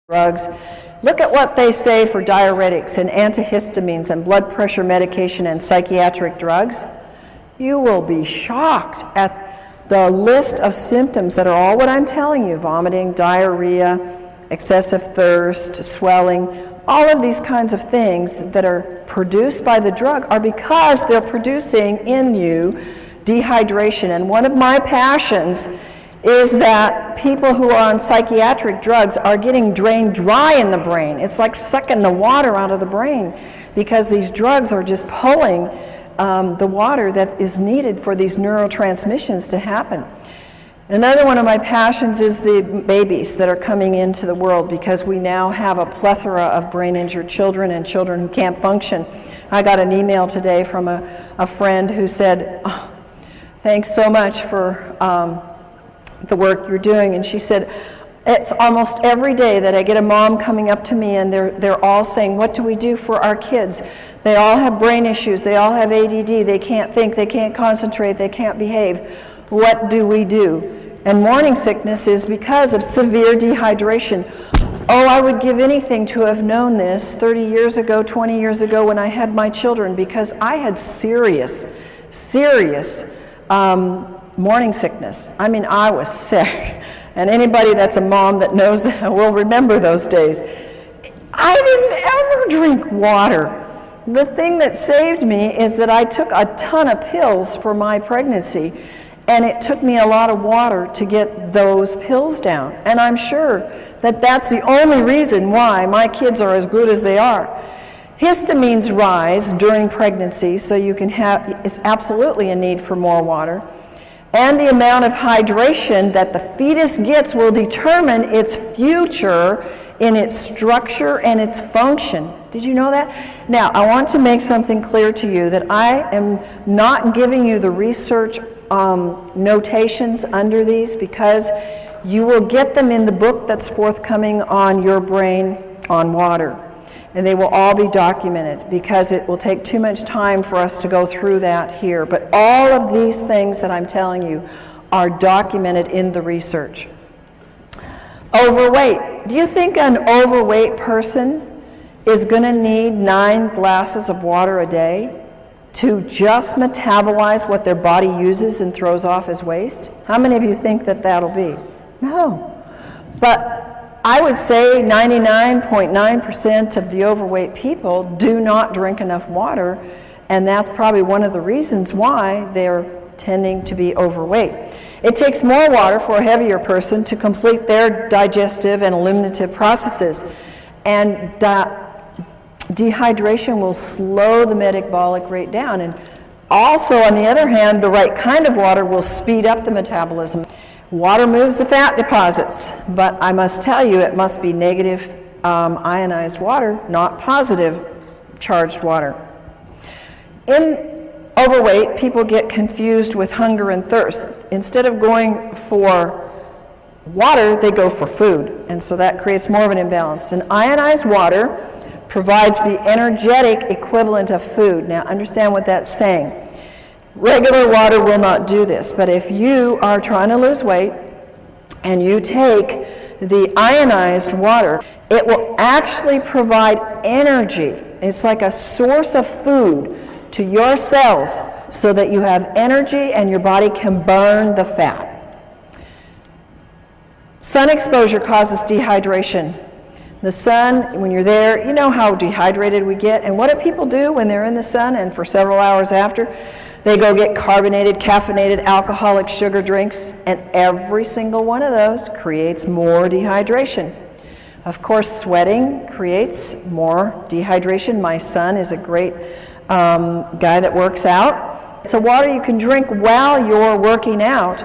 drugs. Look at what they say for diuretics and antihistamines and blood pressure medication and psychiatric drugs. You will be shocked at the list of symptoms that are all what I'm telling you: vomiting, diarrhea, excessive thirst, swelling. All of these kinds of things that are produced by the drug are because they're producing in you dehydration. And one of my passions is that people who are on psychiatric drugs are getting drained dry in the brain. It's like sucking the water out of the brain because these drugs are just pulling the water that is needed for these neurotransmissions to happen. Another one of my passions is the babies that are coming into the world, because we now have a plethora of brain-injured children and children who can't function. I got an email today from a friend who said, "Oh, thanks so much for the work you're doing." And she said, "It's almost every day that I get a mom coming up to me and they're all saying, what do we do for our kids? They all have brain issues, they all have ADD, they can't think, they can't concentrate, they can't behave. What do we do?" And morning sickness is because of severe dehydration. Oh, I would give anything to have known this 30 years ago, 20 years ago when I had my children, because I had serious morning sickness. I mean, I was sick. And anybody that's a mom that knows that will remember those days. I didn't ever drink water. The thing that saved me is that I took a ton of pills for my pregnancy, and it took me a lot of water to get those pills down. And I'm sure that that's the only reason why my kids are as good as they are. Histamines rise during pregnancy, so you can have, it's absolutely a need for more water. And the amount of hydration that the fetus gets will determine its future in its structure and its function. Did you know that? Now, I want to make something clear to you, that I am not giving you the research notations under these, because you will get them in the book that's forthcoming on Your Brain on Water. And they will all be documented, because it will take too much time for us to go through that here. But all of these things that I'm telling you are documented in the research. Overweight. Do you think an overweight person is going to need 9 glasses of water a day to just metabolize what their body uses and throws off as waste? How many of you think that that'll be? No. But I would say 99.9% of the overweight people do not drink enough water, and that's probably one of the reasons why they're tending to be overweight. It takes more water for a heavier person to complete their digestive and eliminative processes, and dehydration will slow the metabolic rate down. And also, on the other hand, the right kind of water will speed up the metabolism. Water moves the fat deposits, but I must tell you, it must be negative ionized water, not positive charged water. In overweight, people get confused with hunger and thirst. Instead of going for water, they go for food, and so that creates more of an imbalance. And ionized water provides the energetic equivalent of food. Now, understand what that's saying. Regular water will not do this, but if you are trying to lose weight and you take the ionized water, it will actually provide energy. It's like a source of food to your cells so that you have energy and your body can burn the fat. Sun exposure causes dehydration. The sun, when you're there, you know how dehydrated we get. And what do people do when they're in the sun and for several hours after? They go get carbonated, caffeinated, alcoholic sugar drinks, and every single one of those creates more dehydration. Of course, sweating creates more dehydration. My son is a great guy that works out. It's a water you can drink while you're working out,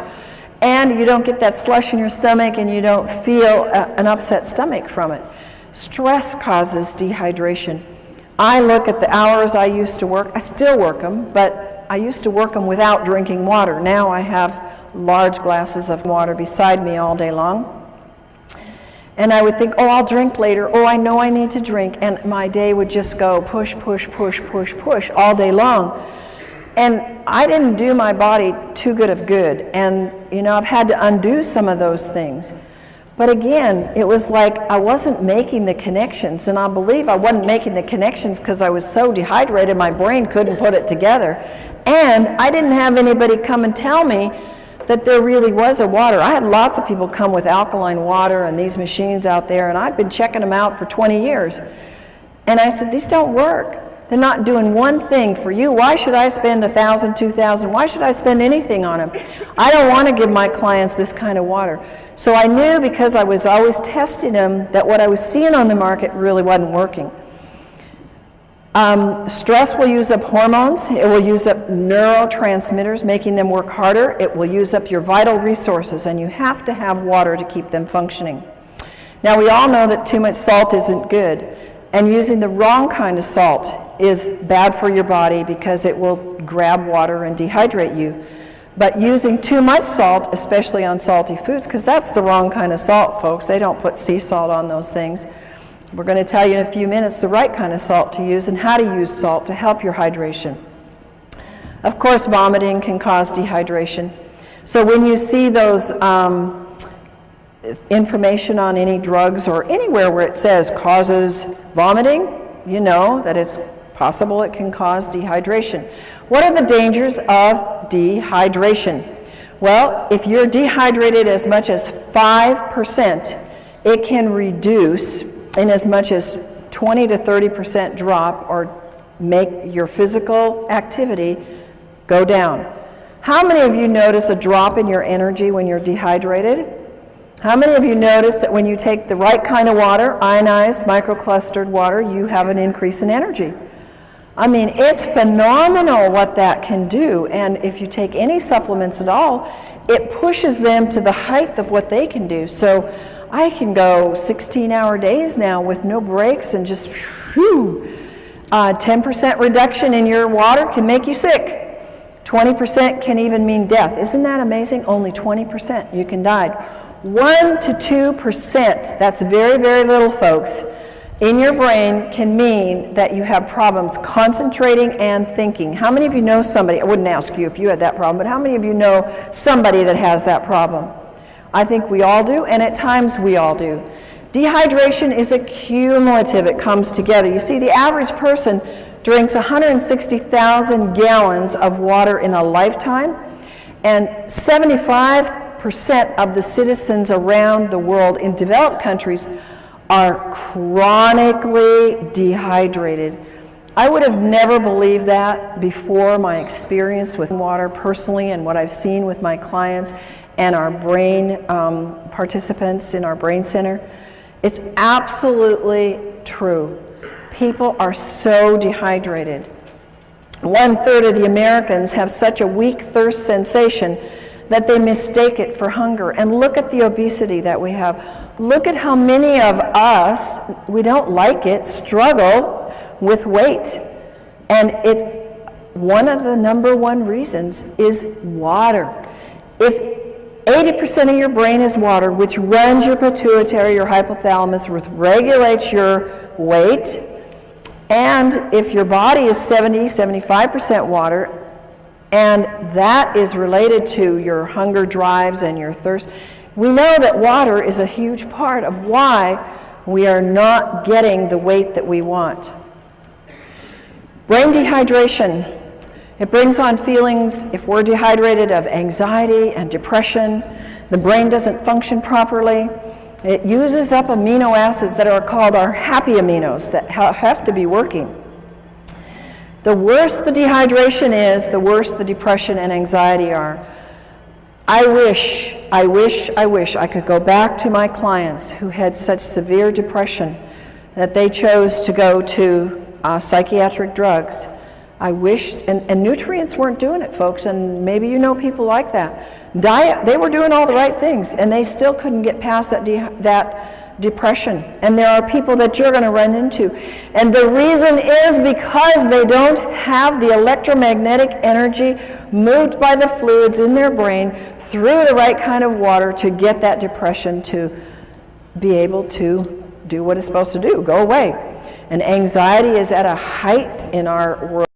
and you don't get that slush in your stomach, and you don't feel an upset stomach from it. Stress causes dehydration. I look at the hours I used to work. I still work them, but I used to work them without drinking water. Now I have large glasses of water beside me all day long. And I would think, oh, I'll drink later. Oh, I know I need to drink. And my day would just go push, push, push, push, push all day long. And I didn't do my body too good of good. And, you know, I've had to undo some of those things. But again, it was like I wasn't making the connections, and I believe I wasn't making the connections because I was so dehydrated my brain couldn't put it together. And I didn't have anybody come and tell me that there really was a water. I had lots of people come with alkaline water and these machines out there, and I'd been checking them out for 20 years. And I said, these don't work. They're not doing one thing for you. Why should I spend $1,000, $2,000? Why should I spend anything on them? I don't want to give my clients this kind of water. So I knew, because I was always testing them, that what I was seeing on the market really wasn't working. Stress will use up hormones. It will use up neurotransmitters, making them work harder. It will use up your vital resources, and you have to have water to keep them functioning. Now, we all know that too much salt isn't good, and using the wrong kind of salt is bad for your body because it will grab water and dehydrate you. But using too much salt, especially on salty foods, because that's the wrong kind of salt, folks. They don't put sea salt on those things. We're going to tell you in a few minutes the right kind of salt to use and how to use salt to help your hydration. Of course, vomiting can cause dehydration. So when you see those information on any drugs or anywhere where it says causes vomiting, you know that it's possible it can cause dehydration. What are the dangers of dehydration? Well, if you're dehydrated as much as 5%, it can reduce in as much as 20 to 30% drop or make your physical activity go down. How many of you notice a drop in your energy when you're dehydrated? How many of you notice that when you take the right kind of water, ionized, microclustered water, you have an increase in energy? I mean, it's phenomenal what that can do, and if you take any supplements at all, it pushes them to the height of what they can do. So I can go 16-hour days now with no breaks and just, 10% reduction in your water can make you sick. 20% can even mean death. Isn't that amazing? Only 20% you can die. 1 to 2%, that's very, very little, folks, in your brain can mean that you have problems concentrating and thinking. How many of you know somebody, I wouldn't ask you if you had that problem, but how many of you know somebody that has that problem? I think we all do, and at times we all do. Dehydration is a cumulative, it comes together. You see, the average person drinks 160,000 gallons of water in a lifetime, and 75% of the citizens around the world in developed countries are chronically dehydrated. I would have never believed that before my experience with water personally and what I've seen with my clients and our brain participants in our brain center. It's absolutely true. People are so dehydrated. 1/3 of the Americans have such a weak thirst sensation that they mistake it for hunger. And look at the obesity that we have. Look at how many of us, we don't like it, struggle with weight. And it's one of the #1 reasons is water. If 80% of your brain is water, which runs your pituitary, your hypothalamus, which regulates your weight, and if your body is 70–75% water, and that is related to your hunger drives and your thirst, we know that water is a huge part of why we are not getting the weight that we want. Brain dehydration. It brings on feelings, if we're dehydrated, of anxiety and depression. The brain doesn't function properly. It uses up amino acids that are called our happy aminos that have to be working. The worse the dehydration is, the worse the depression and anxiety are. I wish I could go back to my clients who had such severe depression that they chose to go to psychiatric drugs. I wish, and nutrients weren't doing it, folks, and maybe you know people like that. Diet, they were doing all the right things, and they still couldn't get past that depression. And there are people that you're going to run into. And the reason is because they don't have the electromagnetic energy moved by the fluids in their brain through the right kind of water to get that depression to be able to do what it's supposed to do, go away. And anxiety is at a height in our world.